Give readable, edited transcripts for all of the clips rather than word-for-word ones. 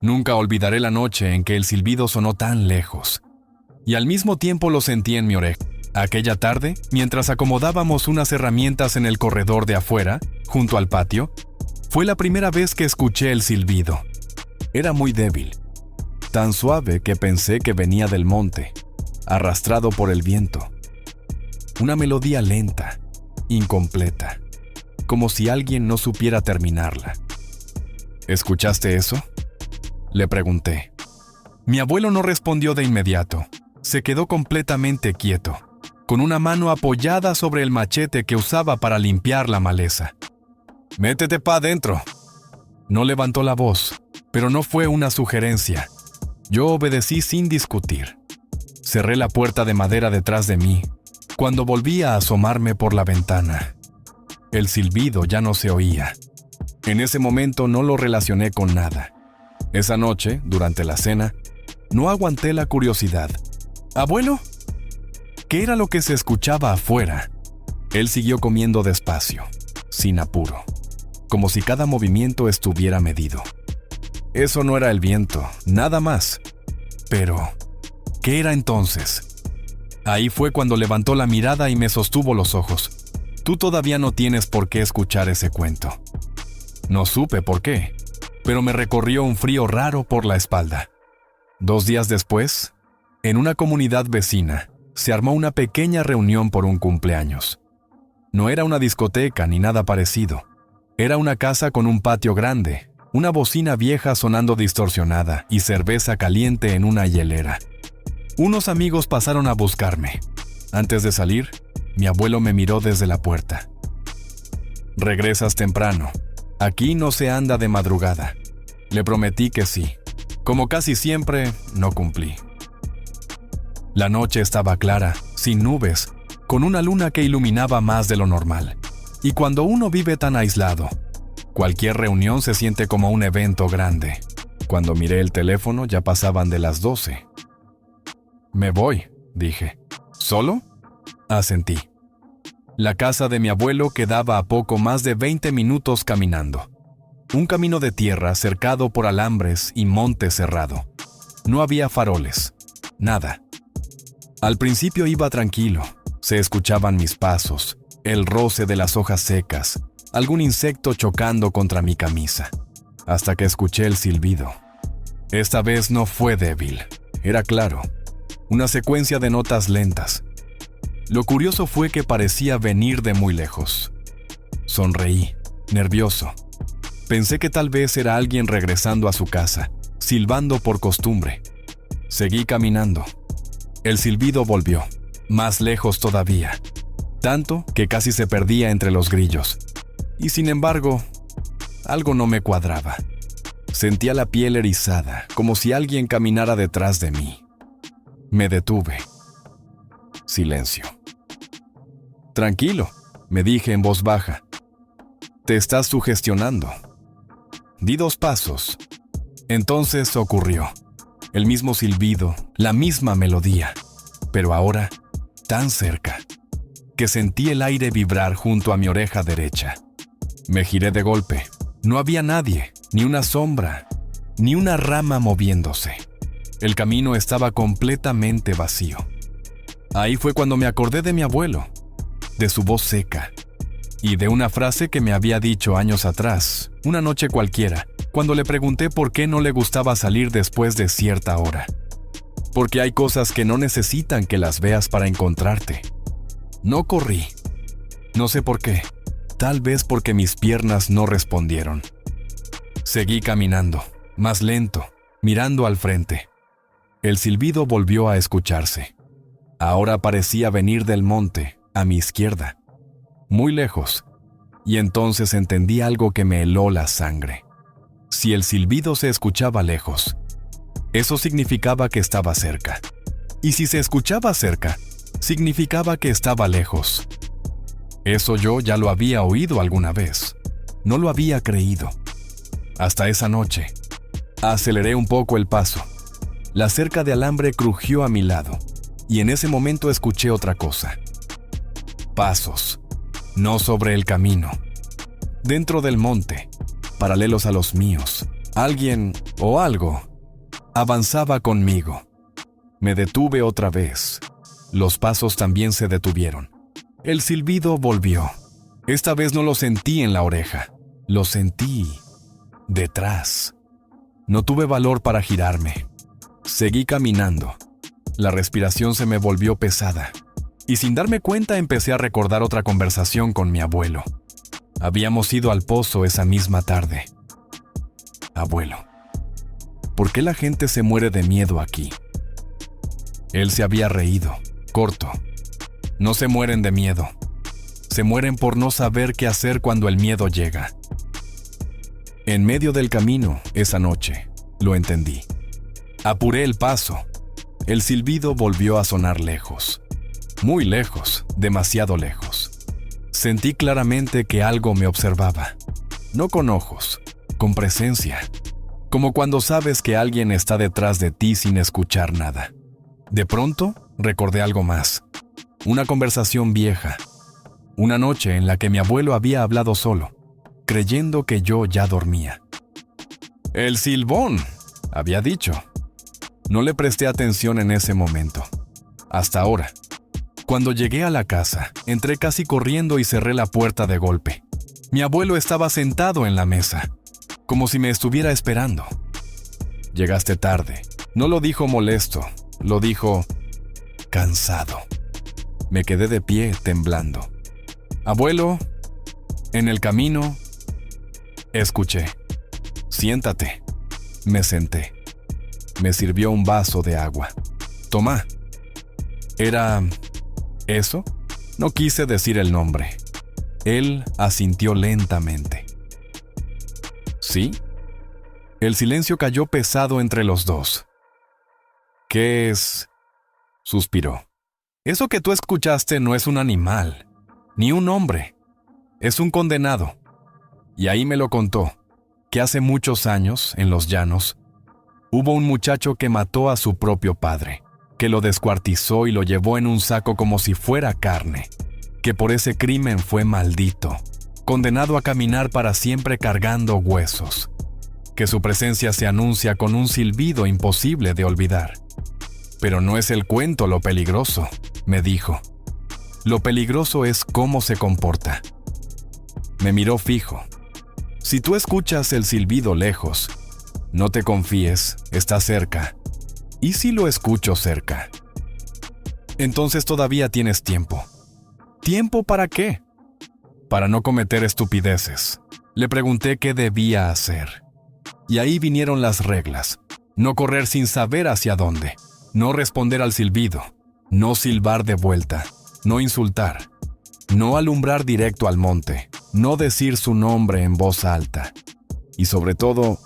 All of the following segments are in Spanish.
Nunca olvidaré la noche en que el silbido sonó tan lejos, y al mismo tiempo lo sentí en mi oreja. Aquella tarde, mientras acomodábamos unas herramientas en el corredor de afuera, junto al patio, fue la primera vez que escuché el silbido. Era muy débil, tan suave que pensé que venía del monte, arrastrado por el viento. Una melodía lenta, incompleta, como si alguien no supiera terminarla. ¿Escuchaste eso?, le pregunté. Mi abuelo no respondió de inmediato. Se quedó completamente quieto, con una mano apoyada sobre el machete que usaba para limpiar la maleza. «Métete pa' adentro». No levantó la voz, pero no fue una sugerencia. Yo obedecí sin discutir. Cerré la puerta de madera detrás de mí, cuando volví a asomarme por la ventana. El silbido ya no se oía. En ese momento no lo relacioné con nada. Esa noche, durante la cena, no aguanté la curiosidad. «¿Abuelo?». ¿Qué era lo que se escuchaba afuera? Él siguió comiendo despacio, sin apuro, como si cada movimiento estuviera medido. Eso no era el viento, nada más. Pero, ¿qué era entonces? Ahí fue cuando levantó la mirada y me sostuvo los ojos. «Tú todavía no tienes por qué escuchar ese cuento». No supe por qué, pero me recorrió un frío raro por la espalda. 2 días después, en una comunidad vecina, se armó una pequeña reunión por un cumpleaños. No era una discoteca ni nada parecido. Era una casa con un patio grande, una bocina vieja sonando distorsionada y cerveza caliente en una hielera. Unos amigos pasaron a buscarme. Antes de salir, mi abuelo me miró desde la puerta. «Regresas temprano. Aquí no se anda de madrugada». Le prometí que sí. Como casi siempre, no cumplí. La noche estaba clara, sin nubes, con una luna que iluminaba más de lo normal. Y cuando uno vive tan aislado, cualquier reunión se siente como un evento grande. Cuando miré el teléfono ya pasaban de las 12. «Me voy», dije. «¿Solo?». Asentí. La casa de mi abuelo quedaba a poco más de 20 minutos caminando. Un camino de tierra cercado por alambres y monte cerrado. No había faroles, nada. Al principio iba tranquilo. Se escuchaban mis pasos, el roce de las hojas secas, algún insecto chocando contra mi camisa, hasta que escuché el silbido. Esta vez no fue débil, era claro, una secuencia de notas lentas. Lo curioso fue que parecía venir de muy lejos. Sonreí, nervioso. Pensé que tal vez era alguien regresando a su casa, silbando por costumbre. Seguí caminando. El silbido volvió, más lejos todavía, tanto que casi se perdía entre los grillos. Y sin embargo, algo no me cuadraba. Sentía la piel erizada, como si alguien caminara detrás de mí. Me detuve. Silencio. «Tranquilo», me dije en voz baja. «Te estás sugestionando». Di 2 pasos. Entonces ocurrió. El mismo silbido, la misma melodía, pero ahora tan cerca, que sentí el aire vibrar junto a mi oreja derecha. Me giré de golpe. No había nadie, ni una sombra, ni una rama moviéndose. El camino estaba completamente vacío. Ahí fue cuando me acordé de mi abuelo, de su voz seca, y de una frase que me había dicho años atrás, una noche cualquiera, cuando le pregunté por qué no le gustaba salir después de cierta hora. Porque hay cosas que no necesitan que las veas para encontrarte. No corrí. No sé por qué. Tal vez porque mis piernas no respondieron. Seguí caminando, más lento, mirando al frente. El silbido volvió a escucharse. Ahora parecía venir del monte, a mi izquierda, muy lejos, y entonces entendí algo que me heló la sangre. Si el silbido se escuchaba lejos, eso significaba que estaba cerca. Y si se escuchaba cerca, significaba que estaba lejos. Eso yo ya lo había oído alguna vez. No lo había creído. Hasta esa noche. Aceleré un poco el paso. La cerca de alambre crujió a mi lado, y en ese momento escuché otra cosa. Pasos, no sobre el camino. Dentro del monte, paralelos a los míos, Alguien o algo avanzaba conmigo. Me detuve otra vez. Los pasos también se detuvieron. El silbido volvió. Esta vez no lo sentí en la oreja. Lo sentí detrás. No tuve valor para girarme. Seguí caminando. La respiración se me volvió pesada. Y sin darme cuenta empecé a recordar otra conversación con mi abuelo. Habíamos ido al pozo esa misma tarde. Abuelo, ¿por qué la gente se muere de miedo aquí? Él se había reído, corto. No se mueren de miedo. Se mueren por no saber qué hacer cuando el miedo llega. En medio del camino, esa noche, lo entendí. Apuré el paso. El silbido volvió a sonar lejos. Muy lejos, demasiado lejos. Sentí claramente que algo me observaba. No con ojos, con presencia. Como cuando sabes que alguien está detrás de ti sin escuchar nada. De pronto, recordé algo más. Una conversación vieja. Una noche en la que mi abuelo había hablado solo, creyendo que yo ya dormía. «El silbón», había dicho. No le presté atención en ese momento. Hasta ahora. Cuando llegué a la casa, entré casi corriendo y cerré la puerta de golpe. Mi abuelo estaba sentado en la mesa, como si me estuviera esperando. «Llegaste tarde». No lo dijo molesto, lo dijo cansado. Me quedé de pie, temblando. «Abuelo, en el camino...» Escuché. «Siéntate». Me senté. Me sirvió un vaso de agua. «Toma». ¿Era eso? No quise decir el nombre. Él asintió lentamente. ¿Sí? El silencio cayó pesado entre los dos. «¿Qué es?» suspiró. «Eso que tú escuchaste no es un animal, ni un hombre. Es un condenado». Y ahí me lo contó, que hace muchos años, en los llanos, hubo un muchacho que mató a su propio padre, que lo descuartizó y lo llevó en un saco como si fuera carne, que por ese crimen fue maldito, condenado a caminar para siempre cargando huesos, que su presencia se anuncia con un silbido imposible de olvidar. «Pero no es el cuento lo peligroso», me dijo. «Lo peligroso es cómo se comporta». Me miró fijo. «Si tú escuchas el silbido lejos, no te confíes, está cerca. ¿Y si lo escucho cerca? Entonces todavía tienes tiempo». «¿Tiempo para qué?» «Para no cometer estupideces». Le pregunté qué debía hacer. Y ahí vinieron las reglas. No correr sin saber hacia dónde. No responder al silbido. No silbar de vuelta. No insultar. No alumbrar directo al monte. No decir su nombre en voz alta. Y sobre todo,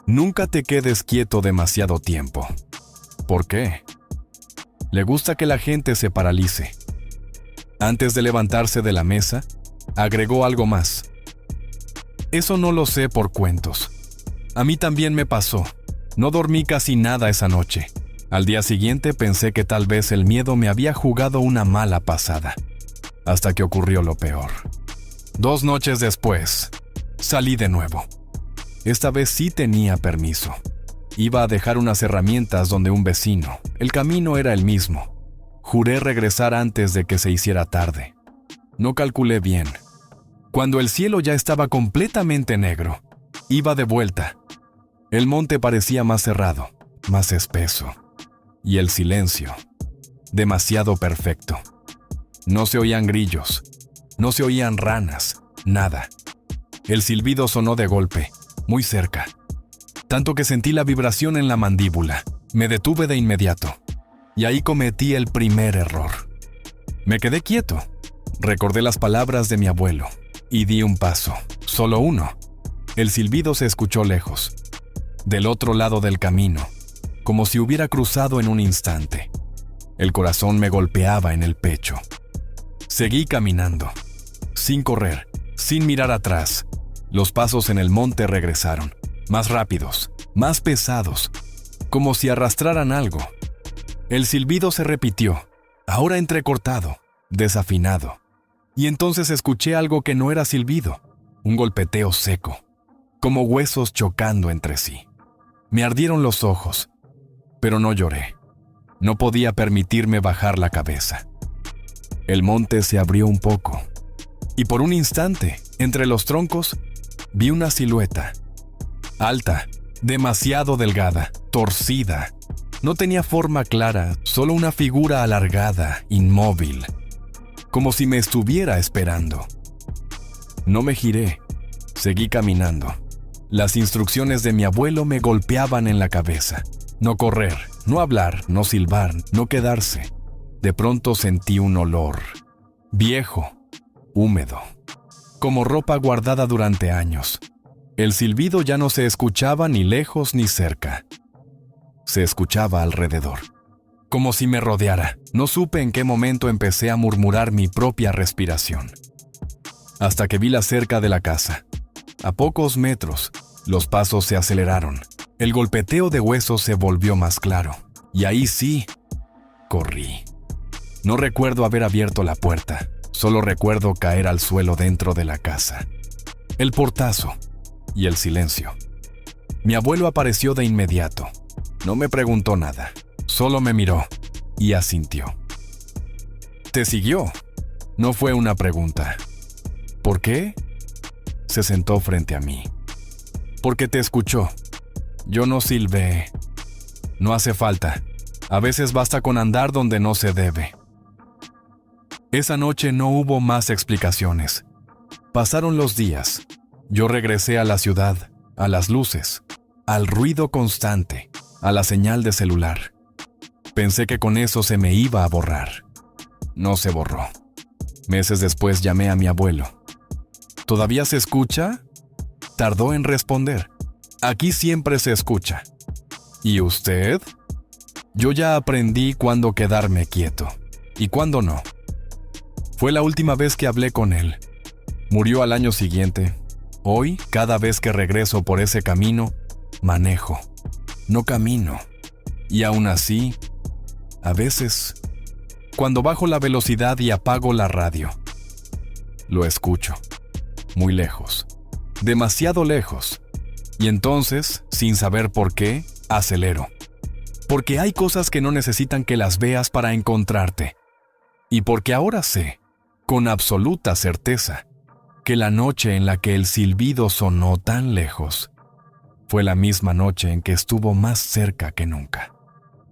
nunca te quedes quieto demasiado tiempo. ¿Por qué? Le gusta que la gente se paralice. Antes de levantarse de la mesa, agregó algo más. «Eso no lo sé por cuentos. A mí también me pasó. No dormí casi nada esa noche. Al día siguiente pensé que tal vez el miedo me había jugado una mala pasada. Hasta que ocurrió lo peor. 2 noches después, salí de nuevo. Esta vez sí tenía permiso. Iba a dejar unas herramientas donde un vecino. El camino era el mismo. Juré regresar antes de que se hiciera tarde. No calculé bien. Cuando el cielo ya estaba completamente negro, iba de vuelta. El monte parecía más cerrado, más espeso. Y el silencio, demasiado perfecto. No se oían grillos, no se oían ranas, nada. El silbido sonó de golpe, muy cerca. Tanto que sentí la vibración en la mandíbula. Me detuve de inmediato. Y ahí cometí el primer error. Me quedé quieto. Recordé las palabras de mi abuelo. Y di un paso, solo uno. El silbido se escuchó lejos, del otro lado del camino, como si hubiera cruzado en un instante. El corazón me golpeaba en el pecho. Seguí caminando, sin correr, sin mirar atrás. Los pasos en el monte regresaron, más rápidos, más pesados, como si arrastraran algo. El silbido se repitió, ahora entrecortado, desafinado. Y entonces escuché algo que no era silbido, un golpeteo seco. como huesos chocando entre sí. Me ardieron los ojos, pero no lloré. No podía permitirme bajar la cabeza. El monte se abrió un poco, y por un instante, entre los troncos, vi una silueta. Alta, demasiado delgada, torcida. No tenía forma clara, solo una figura alargada, inmóvil, como si me estuviera esperando. No me giré, seguí caminando. Las instrucciones de mi abuelo me golpeaban en la cabeza. No correr, no hablar, no silbar, no quedarse. De pronto sentí un olor, viejo, húmedo, como ropa guardada durante años. El silbido ya no se escuchaba ni lejos ni cerca. Se escuchaba alrededor, como si me rodeara. No supe en qué momento empecé a murmurar mi propia respiración. Hasta que vi la cerca de la casa. A pocos metros, los pasos se aceleraron. El golpeteo de huesos se volvió más claro. Y ahí sí, corrí. No recuerdo haber abierto la puerta. Solo recuerdo caer al suelo dentro de la casa. El portazo y el silencio. Mi abuelo apareció de inmediato. No me preguntó nada. Solo me miró y asintió. ¿Te siguió? No fue una pregunta. ¿Por qué? Se sentó frente a mí. Porque te escuchó. Yo no silbé. No hace falta. A veces basta con andar donde no se debe. Esa noche no hubo más explicaciones. Pasaron los días. Yo regresé a la ciudad, a las luces, al ruido constante, a la señal de celular. Pensé que con eso se me iba a borrar. No se borró. Meses después llamé a mi abuelo. ¿Todavía se escucha? Tardó en responder. Aquí siempre se escucha. ¿Y usted? Yo ya aprendí cuándo quedarme quieto y cuándo no. Fue la última vez que hablé con él. Murió al año siguiente. Hoy, cada vez que regreso por ese camino, manejo, no camino. Y aún así, a veces, cuando bajo la velocidad y apago la radio, lo escucho, muy lejos, demasiado lejos. Y entonces, sin saber por qué, acelero. Porque hay cosas que no necesitan que las veas para encontrarte. Y porque ahora sé, con absoluta certeza, que la noche en la que el silbido sonó tan lejos, fue la misma noche en que estuvo más cerca que nunca.